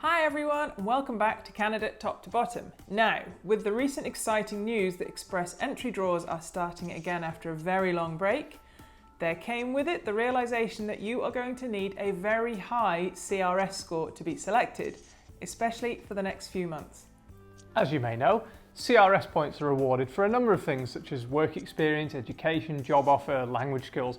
Hi everyone, and welcome back to Candidate Top to Bottom. Now, with the recent exciting news that express entry draws are starting again after a very long break, there came with it the realisation that you are going to need a very high CRS score to be selected, especially for the next few months. As you may know, CRS points are awarded for a number of things such as work experience, education, job offer, language skills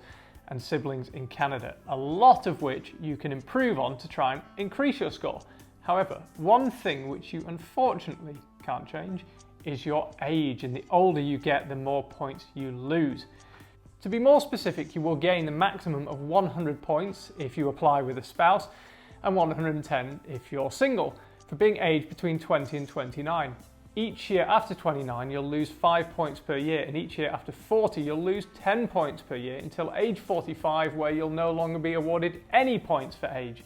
and siblings in Canada, a lot of which you can improve on to try and increase your score. However, one thing which you unfortunately can't change is your age, and the older you get, the more points you lose. To be more specific, you will gain the maximum of 100 points if you apply with a spouse and 110 if you're single for being aged between 20 and 29. Each year after 29 you'll lose 5 points per year, and each year after 40 you'll lose 10 points per year until age 45, where you'll no longer be awarded any points for age.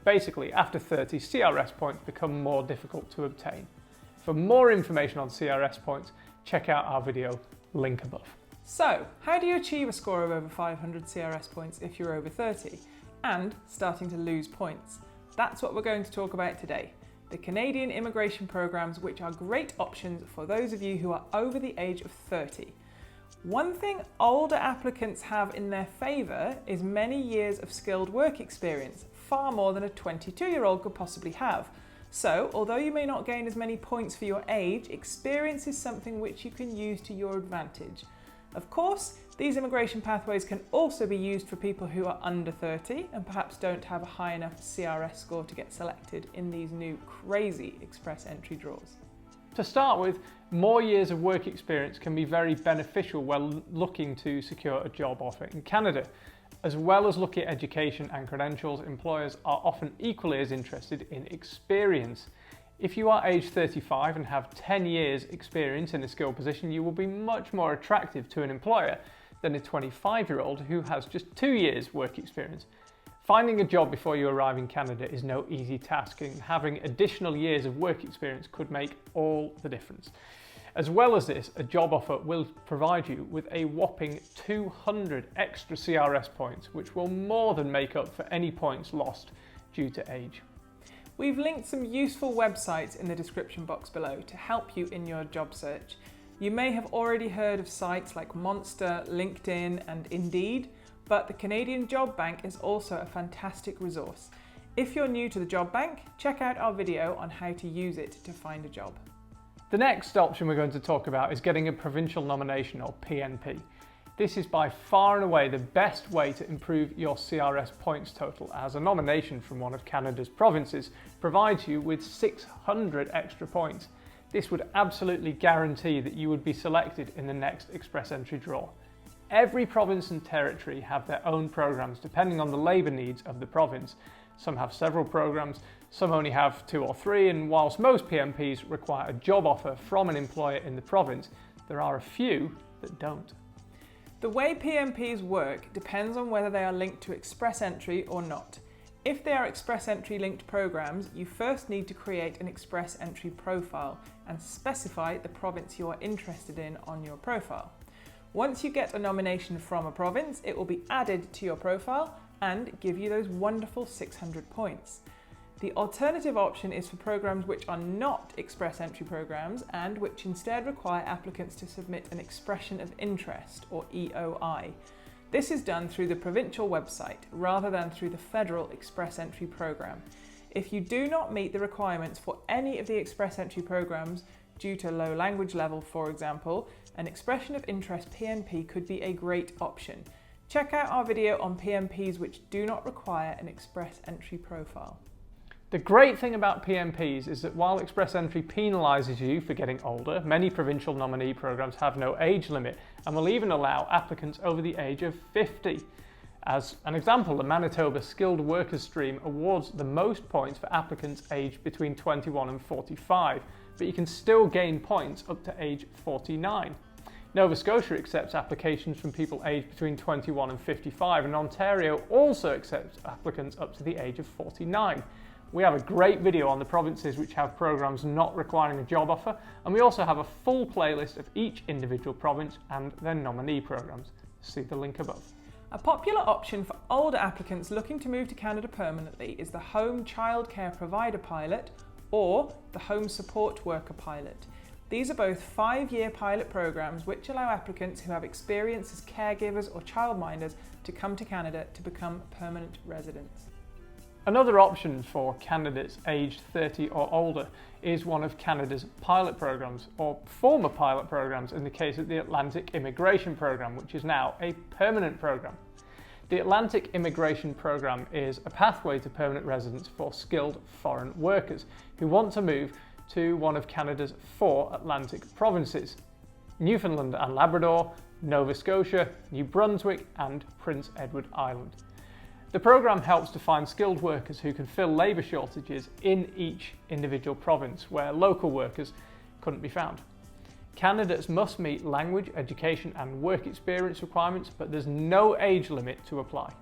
Basically, after 30, CRS points become more difficult to obtain. For more information on CRS points, check out our video, link above. So, how do you achieve a score of over 500 CRS points if you're over 30 and starting to lose points? That's what we're going to talk about today. The Canadian immigration programs, which are great options for those of you who are over the age of 30. One thing older applicants have in their favour is many years of skilled work experience, far more than a 22-year-old could possibly have. So, although you may not gain as many points for your age, experience is something which you can use to your advantage. Of course, these immigration pathways can also be used for people who are under 30 and perhaps don't have a high enough CRS score to get selected in these new crazy express entry draws. To start with, more years of work experience can be very beneficial when looking to secure a job offer in Canada. As well as looking at education and credentials, employers are often equally as interested in experience. If you are age 35 and have 10 years experience in a skilled position, you will be much more attractive to an employer than a 25-year-old who has just 2 years work experience. Finding a job before you arrive in Canada is no easy task, and having additional years of work experience could make all the difference. As well as this, a job offer will provide you with a whopping 200 extra CRS points, which will more than make up for any points lost due to age. We've linked some useful websites in the description box below to help you in your job search. You may have already heard of sites like Monster, LinkedIn and Indeed, but the Canadian Job Bank is also a fantastic resource. If you're new to the Job Bank, check out our video on how to use it to find a job. The next option we're going to talk about is getting a Provincial Nomination, or PNP. This is by far and away the best way to improve your CRS points total, as a nomination from one of Canada's provinces provides you with 600 extra points. This would absolutely guarantee that you would be selected in the next express entry draw. Every province and territory have their own programs depending on the labour needs of the province. Some have several programs, some only have 2 or 3, and whilst most PNPs require a job offer from an employer in the province, there are a few that don't. The way PNPs work depends on whether they are linked to express entry or not. If they are express entry linked programs, you first need to create an express entry profile and specify the province you are interested in on your profile. Once you get a nomination from a province, it will be added to your profile and give you those wonderful 600 points. The alternative option is for programs which are not express entry programs and which instead require applicants to submit an expression of interest, or EOI. This is done through the provincial website rather than through the federal express entry program. If you do not meet the requirements for any of the express entry programs due to low language level, for example, an expression of interest PNP could be a great option. Check out our video on PNPs which do not require an express entry profile. The great thing about PNPs is that while express entry penalises you for getting older, many provincial nominee programs have no age limit and will even allow applicants over the age of 50. As an example, the Manitoba Skilled Workers Stream awards the most points for applicants aged between 21 and 45, but you can still gain points up to age 49. Nova Scotia accepts applications from people aged between 21 and 55, and Ontario also accepts applicants up to the age of 49. We have a great video on the provinces which have programs not requiring a job offer, and we also have a full playlist of each individual province and their nominee programs. See the link above. A popular option for older applicants looking to move to Canada permanently is the Home Childcare Provider Pilot or the Home Support Worker Pilot. These are both 5-year pilot programs which allow applicants who have experience as caregivers or childminders to come to Canada to become permanent residents. Another option for candidates aged 30 or older is one of Canada's pilot programs, or former pilot programs in the case of the Atlantic Immigration Program, which is now a permanent program. The Atlantic Immigration Program is a pathway to permanent residence for skilled foreign workers who want to move to one of Canada's 4 Atlantic provinces: Newfoundland and Labrador, Nova Scotia, New Brunswick and Prince Edward Island. The program helps to find skilled workers who can fill labour shortages in each individual province where local workers couldn't be found. Candidates must meet language, education and work experience requirements, but there's no age limit to apply.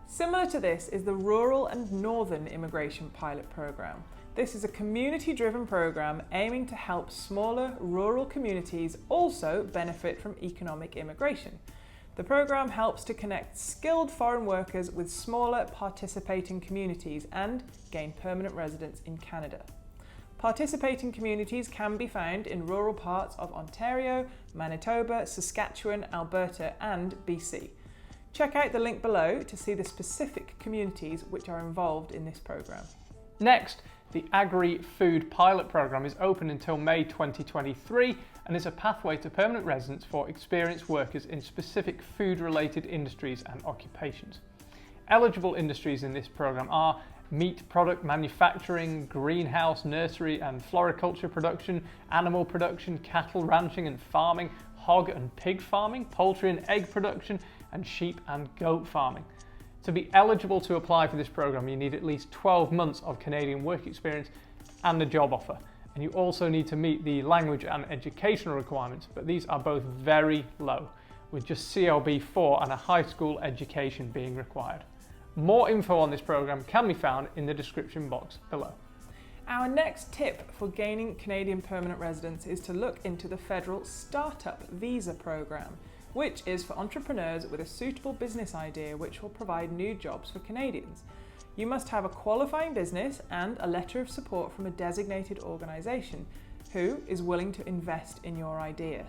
Similar to this is the Rural and Northern Immigration Pilot Program. This is a community-driven program aiming to help smaller rural communities also benefit from economic immigration. The program helps to connect skilled foreign workers with smaller participating communities and gain permanent residence in Canada. Participating communities can be found in rural parts of Ontario, Manitoba, Saskatchewan, Alberta and BC. Check out the link below to see the specific communities which are involved in this program. Next, the Agri-Food Pilot program is open until May 2023 and is a pathway to permanent residence for experienced workers in specific food-related industries and occupations. Eligible industries in this program are meat product manufacturing, greenhouse, nursery and floriculture production, animal production, cattle ranching and farming, hog and pig farming, poultry and egg production, and sheep and goat farming. To be eligible to apply for this program, you need at least 12 months of Canadian work experience and a job offer. And you also need to meet the language and educational requirements, but these are both very low, with just CLB 4 and a high school education being required. More info on this program can be found in the description box below. Our next tip for gaining Canadian permanent residence is to look into the federal Startup Visa program, which is for entrepreneurs with a suitable business idea which will provide new jobs for Canadians. You must have a qualifying business and a letter of support from a designated organisation who is willing to invest in your idea.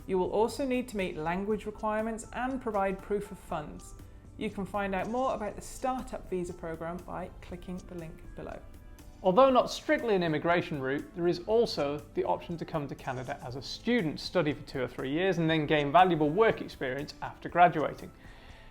You will also need to meet language requirements and provide proof of funds. You can find out more about the Startup Visa program by clicking the link below. Although not strictly an immigration route, there is also the option to come to Canada as a student, study for 2 or 3 years and then gain valuable work experience after graduating.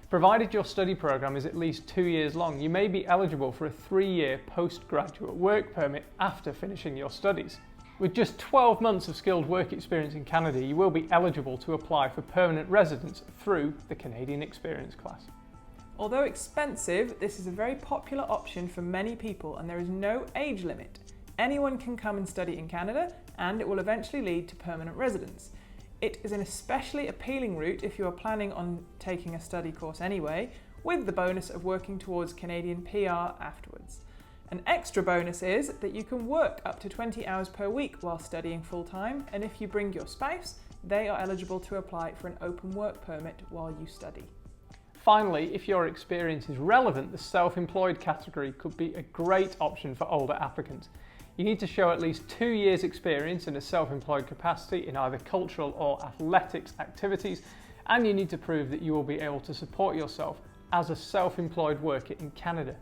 Provided your study program is at least 2 years long, you may be eligible for a 3-year postgraduate work permit after finishing your studies. With just 12 months of skilled work experience in Canada, you will be eligible to apply for permanent residence through the Canadian Experience class. Although expensive, this is a very popular option for many people and there is no age limit. Anyone can come and study in Canada and it will eventually lead to permanent residence. It is an especially appealing route if you are planning on taking a study course anyway, with the bonus of working towards Canadian PR afterwards. An extra bonus is that you can work up to 20 hours per week while studying full-time, and if you bring your spouse, they are eligible to apply for an open work permit while you study. Finally, if your experience is relevant, the self-employed category could be a great option for older applicants. You need to show at least 2 years experience in a self-employed capacity in either cultural or athletics activities, and you need to prove that you will be able to support yourself as a self-employed worker in Canada.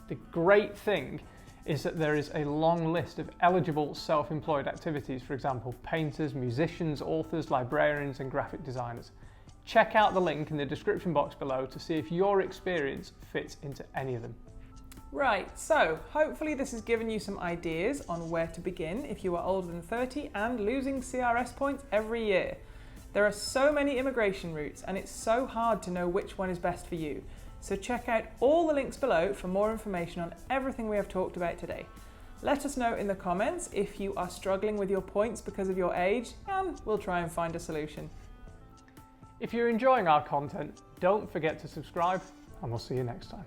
The great thing is that there is a long list of eligible self-employed activities, for example, painters, musicians, authors, librarians and graphic designers. Check out the link in the description box below to see if your experience fits into any of them. Right, so hopefully this has given you some ideas on where to begin if you are older than 30 and losing CRS points every year. There are so many immigration routes and it's so hard to know which one is best for you. So check out all the links below for more information on everything we have talked about today. Let us know in the comments if you are struggling with your points because of your age and we'll try and find a solution. If you're enjoying our content, don't forget to subscribe and we'll see you next time.